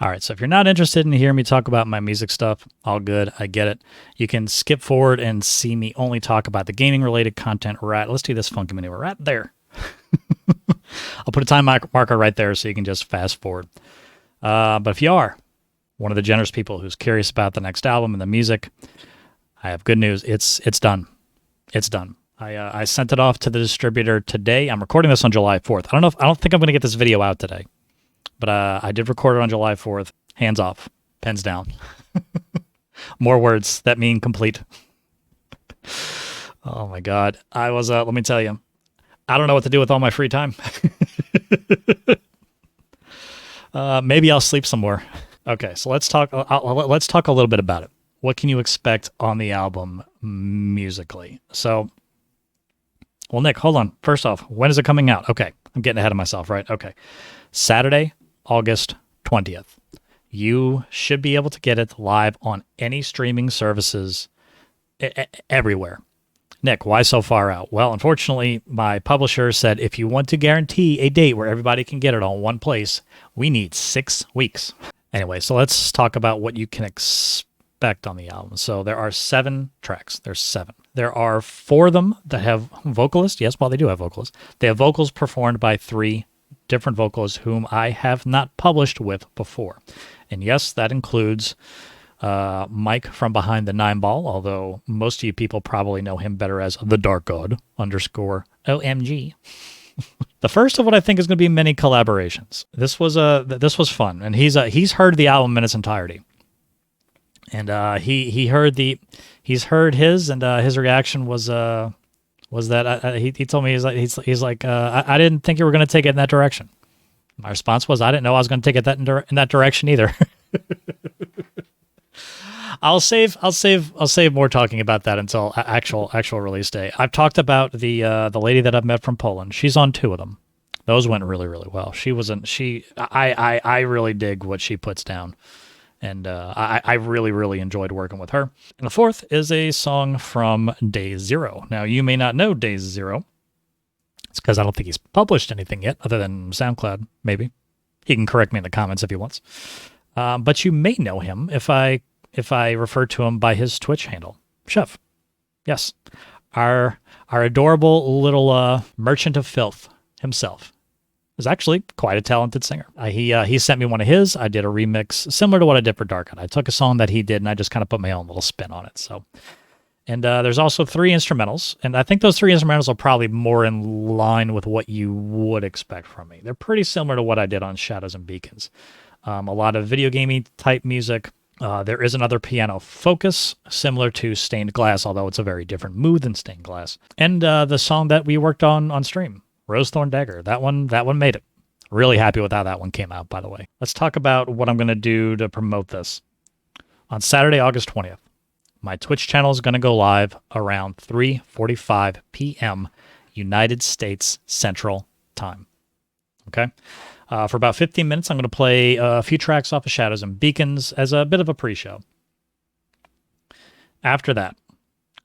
All right, so if you're not interested in hearing me talk about my music stuff, all good. I get it. You can skip forward and see me only talk about the gaming related content right. Let's do this funky maneuver right there. I'll put a time marker right there so you can just fast forward. But if you are one of the generous people who's curious about the next album and the music, I have good news. It's done. It's done. I sent it off to the distributor today. I'm recording this on July 4th. I don't think I'm going to get this video out today, but I did record it on July 4th. Hands off, pens down. More words that mean complete. Oh my God. I was, let me tell you, I don't know what to do with all my free time. Maybe I'll sleep some more. Okay, so let's talk a little bit about it. What can you expect on the album musically? So, well, Nick, hold on. First off, when is it coming out? Okay, I'm getting ahead of myself, right? Okay. Saturday, August 20th. You should be able to get it live on any streaming services everywhere. Nick, why so far out? Well, unfortunately, my publisher said if you want to guarantee a date where everybody can get it on one place, we need 6 weeks. Anyway, so let's talk about what you can expect on the album. So there are 7 tracks. There's 7. There are 4 of them that have vocalists. Yes, well, they do have vocalists. They have vocals performed by 3 different vocalists whom I have not published with before. And yes, that includes Mike from Behind the 9Ball, although most of you people probably know him better as the Dark God _OMG. The first of what I think is going to be many collaborations. This was fun, and he's heard the album in its entirety, and he's heard his, and his reaction was that he told me he's like I didn't think you were going to take it in that direction. My response was I didn't know I was going to take it in that direction either. I'll save more talking about that until actual release day. I've talked about the lady that I've met from Poland. She's on 2 of them. Those went really, really well. I really dig what she puts down. And I really, really enjoyed working with her. And the 4th is a song from Day Zero. Now, you may not know Day Zero. It's because I don't think he's published anything yet, other than SoundCloud, maybe. He can correct me in the comments if he wants. But you may know him if I refer to him by his Twitch handle, Chef. Yes, our adorable little merchant of filth himself is actually quite a talented singer. He sent me one of his. I did a remix similar to what I did for Dark God. I took a song that he did and I just kind of put my own little spin on it. So, and there's also 3 instrumentals, and I think those 3 instrumentals are probably more in line with what you would expect from me. They're pretty similar to what I did on Shadows and Beacons. A lot of video gaming type music. There is another piano focus similar to Stained Glass, although it's a very different mood than Stained Glass. And the song that we worked on stream, Rosethorn Dagger, that one made it. Really happy with how that one came out, by the way. Let's talk about what I'm going to do to promote this. On Saturday, August 20th, my Twitch channel is going to go live around 3:45 p.m. United States Central Time. Okay? For about 15 minutes, I'm going to play a few tracks off of Shadows and Beacons as a bit of a pre-show. After that,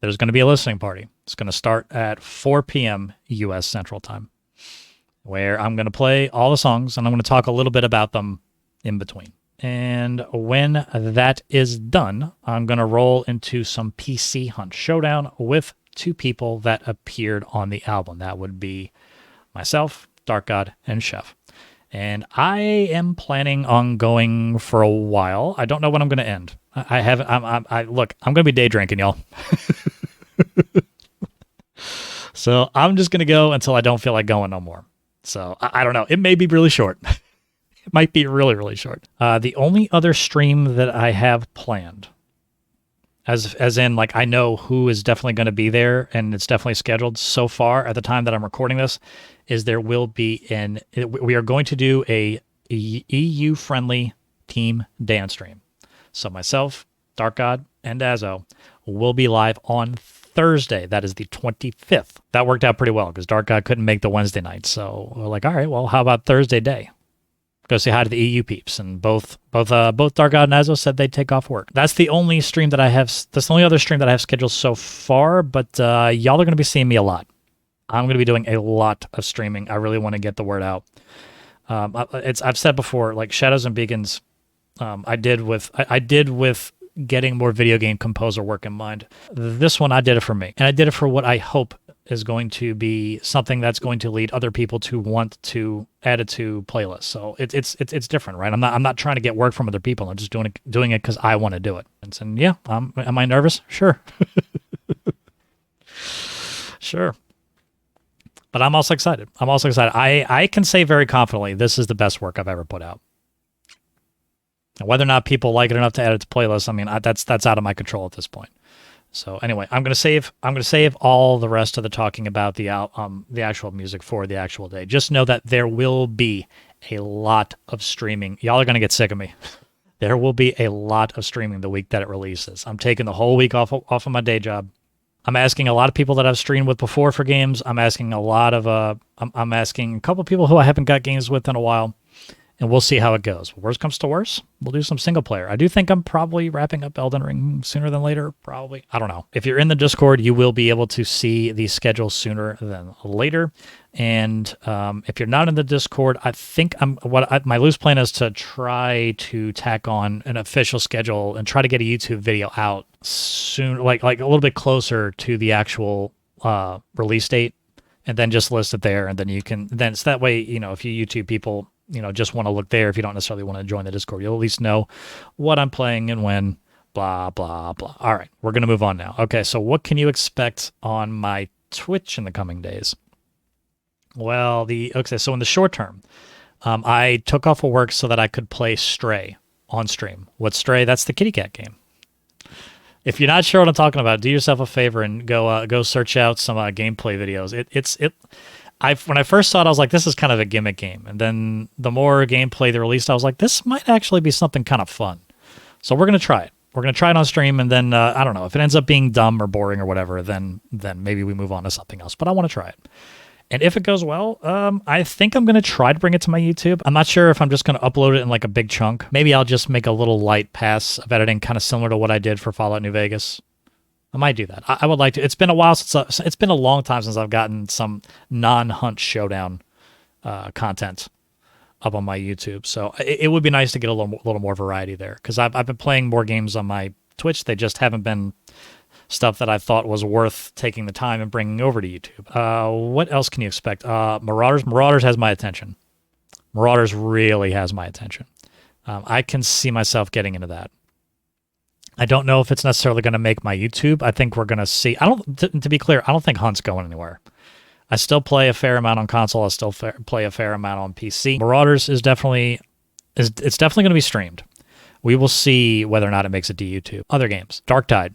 there's going to be a listening party. It's going to start at 4 p.m. U.S. Central Time, where I'm going to play all the songs, and I'm going to talk a little bit about them in between. And when that is done, I'm going to roll into some PC Hunt Showdown with 2 people that appeared on the album. That would be myself, Dark God, and Chef. And I am planning on going for a while. I don't know when I'm going to end. Look, I'm going to be day drinking, y'all. So I'm just going to go until I don't feel like going no more. So I don't know. It may be really short. It might be really, really short. The only other stream that I have planned, as in like I know who is definitely going to be there and it's definitely scheduled so far at the time that I'm recording this, is there will be we are going to do a EU-friendly team dance stream. So myself, Dark God, and Azo will be live on Thursday. That is the 25th. That worked out pretty well because Dark God couldn't make the Wednesday night. So we're like, all right, well, how about Thursday day? Go say hi to the EU peeps. And both Dark God and Azo said they'd take off work. That's the only stream that I have. That's the only other stream that I have scheduled so far. But y'all are going to be seeing me a lot. I'm going to be doing a lot of streaming. I really want to get the word out. I've said before, like Shadows and Beacons I did with getting more video game composer work in mind. This one, I did it for me, and I did it for what I hope is going to be something that's going to lead other people to want to add it to playlists. So it's different, right? I'm not trying to get work from other people. I'm just doing it because I want to do it. And yeah, am I nervous? Sure, sure. But I'm also excited. I can say very confidently this is the best work I've ever put out. And whether or not people like it enough to add it to playlists, I mean, that's out of my control at this point. So anyway, I'm gonna save all the rest of the talking about the actual music for the actual day. Just know that there will be a lot of streaming. Y'all are gonna get sick of me. There will be a lot of streaming the week that it releases. I'm taking the whole week off of my day job. I'm asking a lot of people that I've streamed with before for games. I'm asking I'm asking a couple people who I haven't got games with in a while. And we'll see how it goes. Worst comes to worst, we'll do some single player. I do think I'm probably wrapping up Elden Ring sooner than later, probably. I don't know. If you're in the Discord, you will be able to see the schedule sooner than later. And if you're not in the Discord, I think my loose plan is to try to tack on an official schedule and try to get a YouTube video out soon, like a little bit closer to the actual release date, and then just list it there. And then it's that way, if you YouTube people, just want to look there. If you don't necessarily want to join the Discord, you'll at least know what I'm playing and when, blah, blah, blah. All right, we're going to move on now. Okay, so what can you expect on my Twitch in the coming days? Well, so in the short term, I took off of work so that I could play Stray on stream. What's Stray? That's the kitty cat game. If you're not sure what I'm talking about, do yourself a favor and go search out some gameplay videos. When I first saw it, I was like, this is kind of a gimmick game. And then the more gameplay they released, I was like, this might actually be something kind of fun. So we're going to try it. We're going to try it on stream, and then, I don't know, if it ends up being dumb or boring or whatever, then maybe we move on to something else. But I want to try it. And if it goes well, I think I'm going to try to bring it to my YouTube. I'm not sure if I'm just going to upload it in like a big chunk. Maybe I'll just make a little light pass of editing, kind of similar to what I did for Fallout New Vegas. I might do that. I would like to. It's been a while it's been a long time since I've gotten some non-Hunt Showdown content up on my YouTube. So it would be nice to get a little more variety there, because I've been playing more games on my Twitch. They just haven't been stuff that I thought was worth taking the time and bringing over to YouTube. What else can you expect? Marauders has my attention. Marauders really has my attention. I can see myself getting into that. I don't know if it's necessarily going to make my YouTube. I think we're going to see. To be clear, I don't think Hunt's going anywhere. I still play a fair amount on console. I still play a fair amount on PC. Marauders is definitely going to be streamed. We will see whether or not it makes it to YouTube. Other games. Darktide.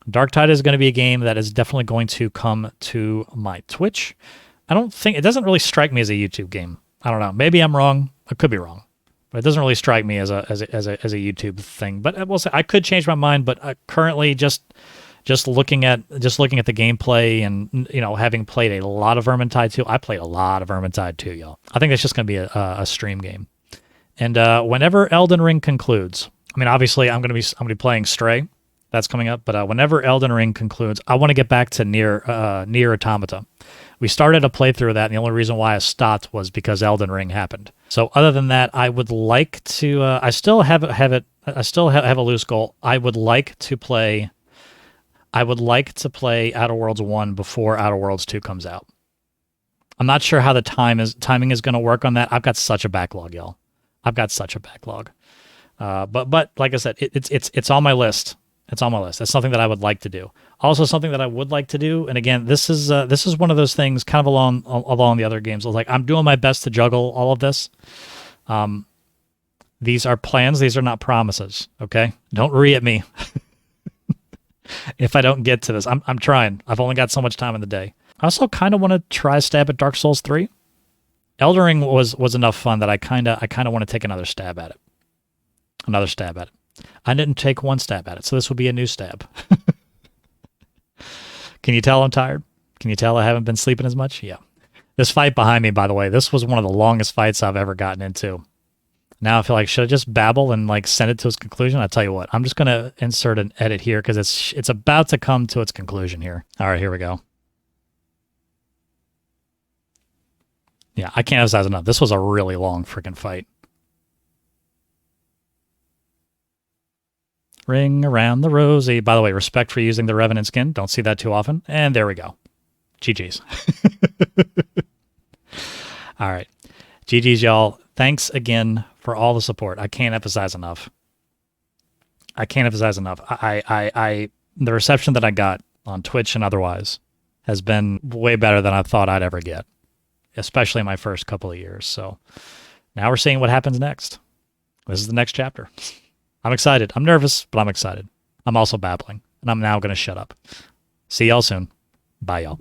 Darktide is going to be a game that is definitely going to come to my Twitch. It doesn't really strike me as a YouTube game. I don't know. Maybe I'm wrong. I could be wrong. But it doesn't really strike me as a YouTube thing. But we'll say I could change my mind. But currently, just looking at the gameplay, and having played a lot of Vermintide 2, I played a lot of Vermintide 2, y'all. I think it's just going to be a stream game. And whenever Elden Ring concludes, I mean, obviously I'm going to be playing Stray. That's coming up. But whenever Elden Ring concludes, I want to get back to Nier Automata. We started a playthrough of that, and the only reason why I stopped was because Elden Ring happened. So other than that, I would like to. I still have a loose goal. I would like to play Outer Worlds 1 before Outer Worlds 2 comes out. I'm not sure how the timing is going to work on that. I've got such a backlog, y'all. I've got such a backlog. But like I said, it's on my list. It's on my list. That's something that I would like to do. Also, something that I would like to do, and again, this is one of those things kind of along the other games. Like, I'm doing my best to juggle all of this. These are plans. These are not promises. Okay, don't re at me if I don't get to this. I'm trying. I've only got so much time in the day. I also kind of want to try a stab at Dark Souls 3. Elden Ring was enough fun that I kind of want to take another stab at it. I didn't take one stab at it, so this will be a new stab. Can you tell I'm tired? Can you tell I haven't been sleeping as much? Yeah. This fight behind me, by the way, this was one of the longest fights I've ever gotten into. Now I feel like, should I just babble and send it to its conclusion? I'll tell you what, I'm just going to insert an edit here because it's about to come to its conclusion here. All right, here we go. Yeah, I can't emphasize enough. This was a really long freaking fight. Ring around the rosy. By the way, respect for using the Revenant skin. Don't see that too often. And there we go. GG's. All right. GG's, y'all. Thanks again for all the support. I can't emphasize enough. The reception that I got on Twitch and otherwise has been way better than I thought I'd ever get, especially in my first couple of years. So now we're seeing what happens next. This is the next chapter. I'm excited. I'm nervous, but I'm excited. I'm also babbling, and I'm now going to shut up. See y'all soon. Bye, y'all.